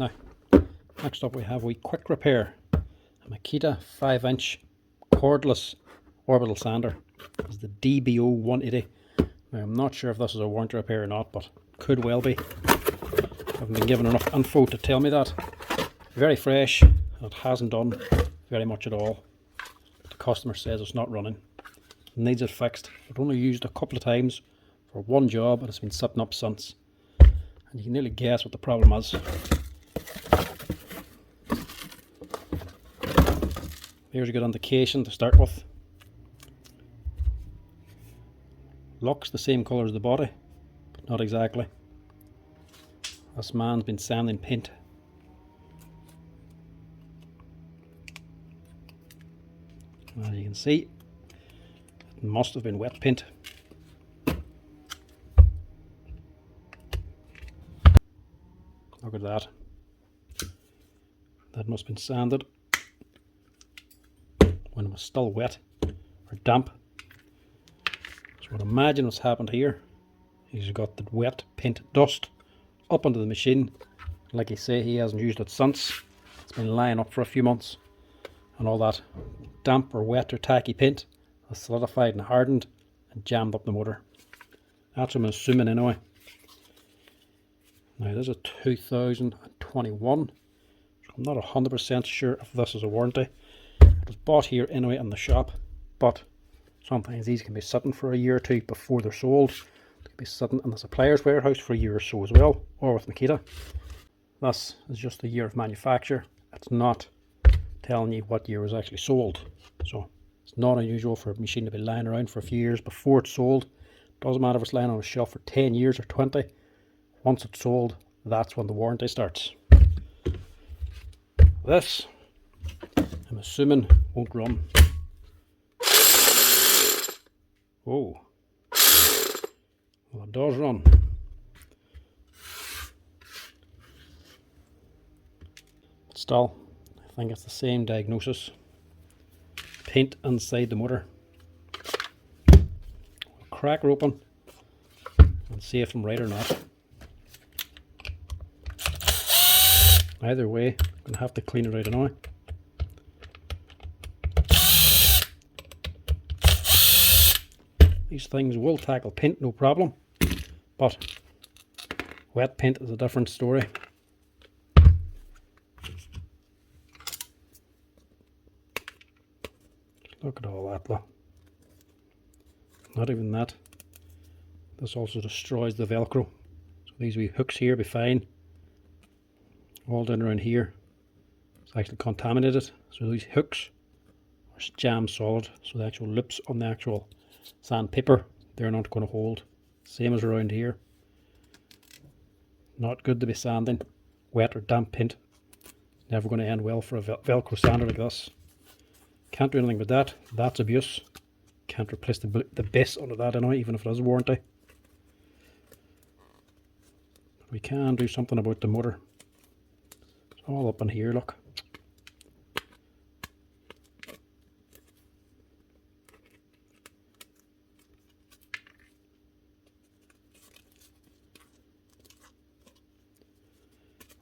Now, next up we have a quick repair. A Makita 5-inch cordless orbital sander. This is the DBO180. Now, I'm not sure if this is a warranty repair or not, but could well be. I haven't been given enough info to tell me that. Very fresh, and it hasn't done very much at all. The customer says it's not running. It needs it fixed. I've only used a couple of times for one job, and it's been sitting up since. And you can nearly guess what the problem is. Here's a good indication to start with. Looks the same colour as the body, but not exactly. This man's been sanding paint. As you can see, it must have been wet paint. Look at that. That must have been sanded when it was still wet or damp. So I'd imagine what's happened here. He's got the wet paint dust up onto the machine. Like I say, he hasn't used it since. It's been lying up for a few months, and all that damp or wet or tacky paint has solidified and hardened and jammed up the motor. That's what I'm assuming anyway. Now this is a 2021, so I'm not 100% sure if this is a warranty. It was bought here anyway in the shop, but sometimes these can be sitting for a year or two before they're sold. They can be sitting in the supplier's warehouse for a year or so as well, or with Makita. This is just the year of manufacture. It's not telling you what year was actually sold. So it's not unusual for a machine to be lying around for a few years before it's sold. Doesn't matter if it's lying on a shelf for 10 years or 20. Once it's sold, that's when the warranty starts. This, I'm assuming, won't run. Oh, well, it does run. But still, I think it's the same diagnosis. Paint inside the motor. We'll crack her open and see if I'm right or not. Either way, I'm going to have to clean it out anyway. These things will tackle paint, no problem, but wet paint is a different story. Look at all that, look. Not even that. This also destroys the Velcro. So these wee hooks here be fine. All down around here, it's actually contaminated. So these hooks are jam solid. So the actual loops on the actual sandpaper, they're not going to hold. Same as around here. Not good to be sanding wet or damp paint. Never going to end well for a Velcro sander like this. Can't do anything with that. That's abuse. Can't replace the base under that anyway, even if it is a warranty. But we can do something about the motor. It's all up in here, look.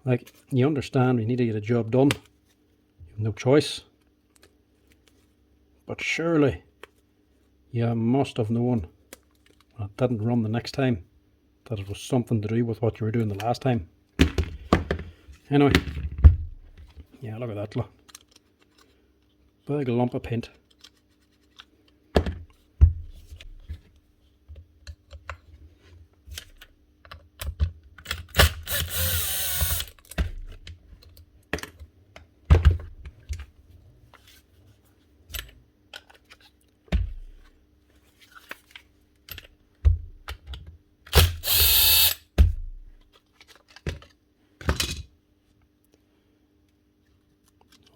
Like, you understand we need to get a job done. You have no choice. But surely you must have known when it didn't run the next time that it was something to do with what you were doing the last time. Anyway, yeah, look at that, look. Big lump of paint.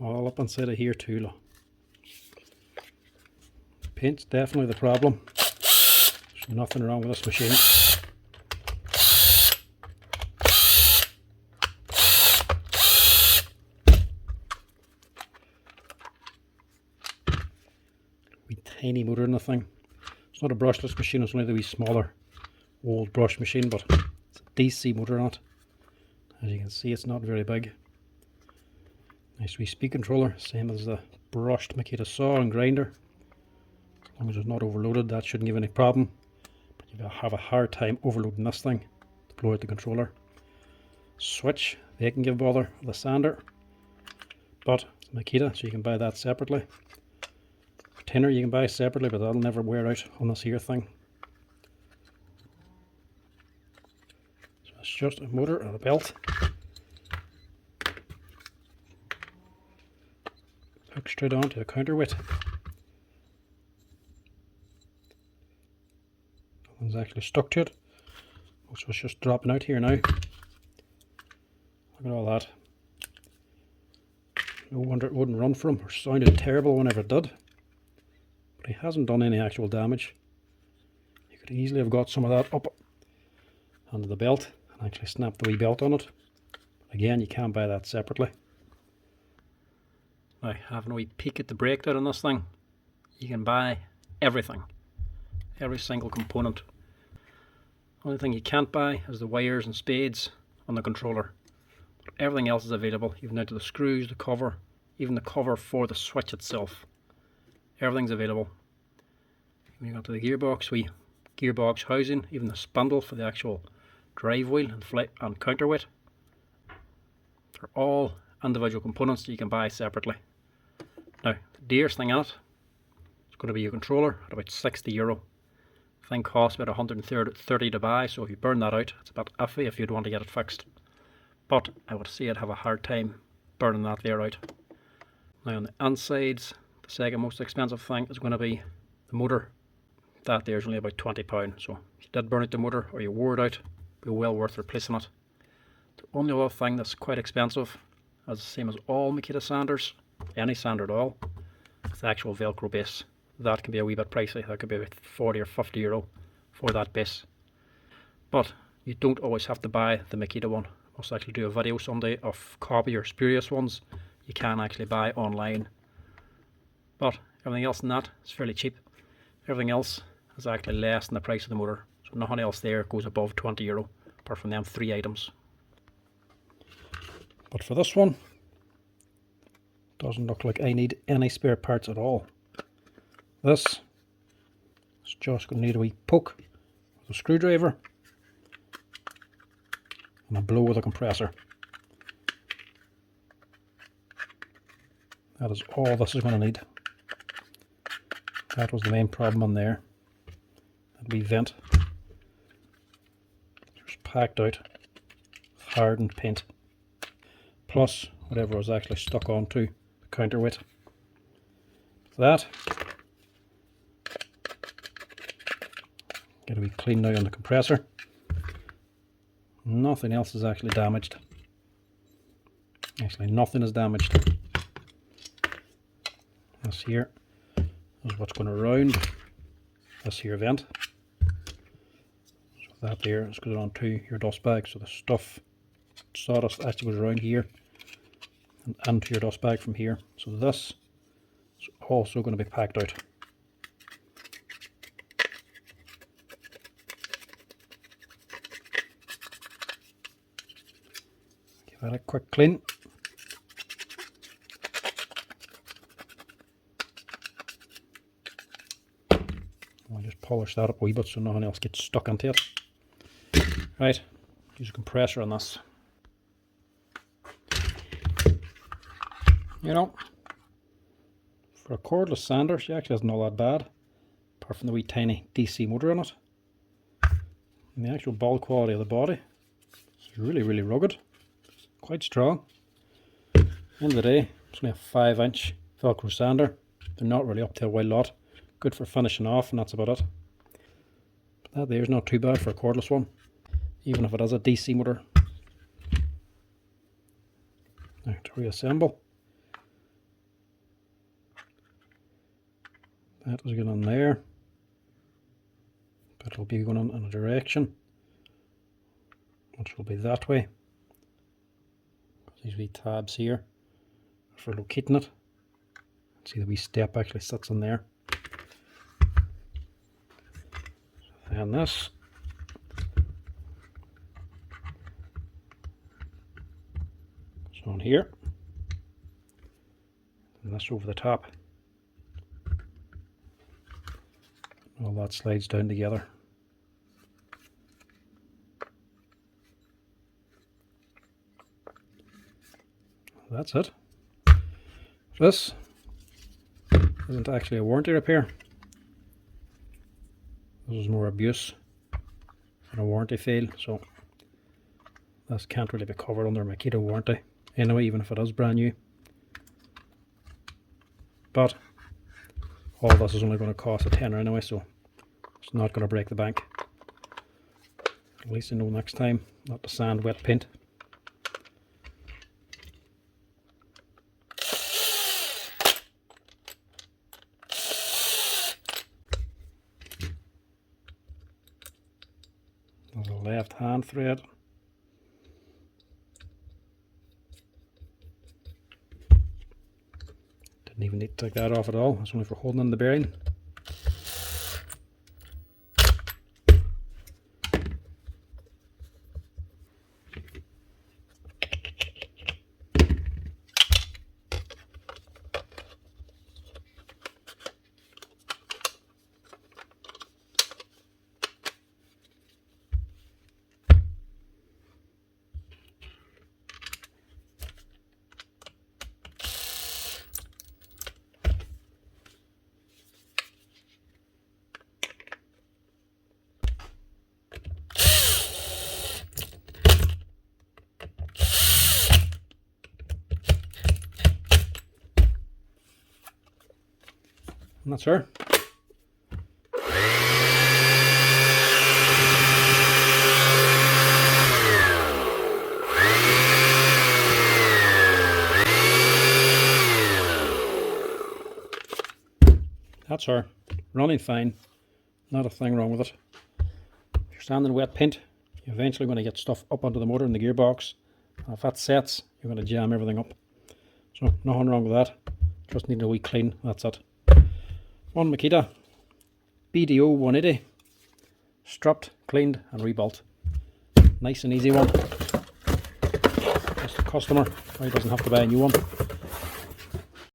All up inside of here too, look. Paint's definitely the problem. There's nothing wrong with this machine. Wee tiny motor in the thing. It's not a brushless machine, it's only the wee smaller old brush machine, but it's a DC motor on it. As you can see, it's not very big. Nice wee speed controller, same as the brushed Makita saw and grinder. As long as it's not overloaded, that shouldn't give any problem. But you'll have a hard time overloading this thing to blow out the controller. Switch, they can give bother with the sander, but it's Makita, so you can buy that separately. Tinner you can buy separately, but that'll never wear out on this here thing. So it's just a motor and a belt. Hook straight onto the counterweight. Nothing's actually stuck to it. Most of it's just dropping out here now. Look at all that. No wonder it wouldn't run for him, or sounded terrible whenever it did. But he hasn't done any actual damage. You could easily have got some of that up onto the belt and actually snapped the wee belt on it. But again, you can buy that separately. Now, having a wee peek at the breakdown on this thing, you can buy everything. Every single component. Only thing you can't buy is the wires and spades on the controller. But everything else is available, even down to the screws, the cover, even the cover for the switch itself. Everything's available. When you go to the gearbox, gearbox housing, even the spindle for the actual drive wheel and counterweight. They're all individual components that you can buy separately. Now, the dearest thing in it is going to be your controller at about €60. The thing costs about $130 to buy, so if you burn that out, it's a bit iffy if you'd want to get it fixed. But I would say I'd have a hard time burning that there out. Now on the insides, the second most expensive thing is going to be the motor. That there is only about £20, so if you did burn out the motor or you wore it out, it'd be well worth replacing it. The only other thing that's quite expensive, as the same as all Makita sanders, any sander at all, is the actual Velcro base. That can be a wee bit pricey. That could be about €40 or €50 for that base. But you don't always have to buy the Makita one. I'll also actually do a video someday of copy or spurious ones you can actually buy online. But everything else in that is fairly cheap. Everything else is actually less than the price of the motor. So nothing else there goes above €20, apart from them 3 items. But for this one, doesn't look like I need any spare parts at all. This is just going to need a wee poke with a screwdriver and a blow with a compressor. That is all this is going to need. That was the main problem on there. That wee vent. Just packed out hardened paint. Plus whatever was actually stuck onto the counterweight. That. Get a wee clean now on the compressor. Nothing else is actually damaged. Actually, nothing is damaged. This here is what's going around this here vent. So that there is going onto your dust bag. So the stuff, sawdust, actually goes around here and into your dust bag from here. So this is also going to be packed out. Give that a quick clean. I'll just polish that up a wee bit so nothing else gets stuck into it. Right, use a compressor on this. You know, for a cordless sander, she actually isn't all that bad, apart from the wee tiny DC motor in it. And the actual build quality of the body is really, really rugged, quite strong. At the end of the day, it's only a 5-inch Velcro sander. They're not really up to a wild lot. Good for finishing off, and that's about it. But that there's not too bad for a cordless one, even if it has a DC motor. Now to reassemble. That is going on there. That will be going in a direction, which will be that way. These wee tabs here are for locating it. See the wee step actually sits in there. And this So on here, and this over the top, all that slides down together. That's it. This isn't actually a warranty repair. This is more abuse than a warranty fail, so this can't really be covered under Makita warranty anyway, even if it is brand new. But all this is only going to cost a tenner anyway, so it's not going to break the bank. At least I know next time not to sand wet paint. There's a left hand thread. Didn't even need to take that off at all. It's only for holding in the bearing. And that's her. That's her. Running fine. Not a thing wrong with it. If you're sanding wet paint, you're eventually going to get stuff up onto the motor and the gearbox. And if that sets, you're going to jam everything up. So nothing wrong with that. Just need a wee clean. That's it. One Makita DBO180, strapped, cleaned and rebuilt. Nice and easy one. Just the customer, he doesn't have to buy a new one.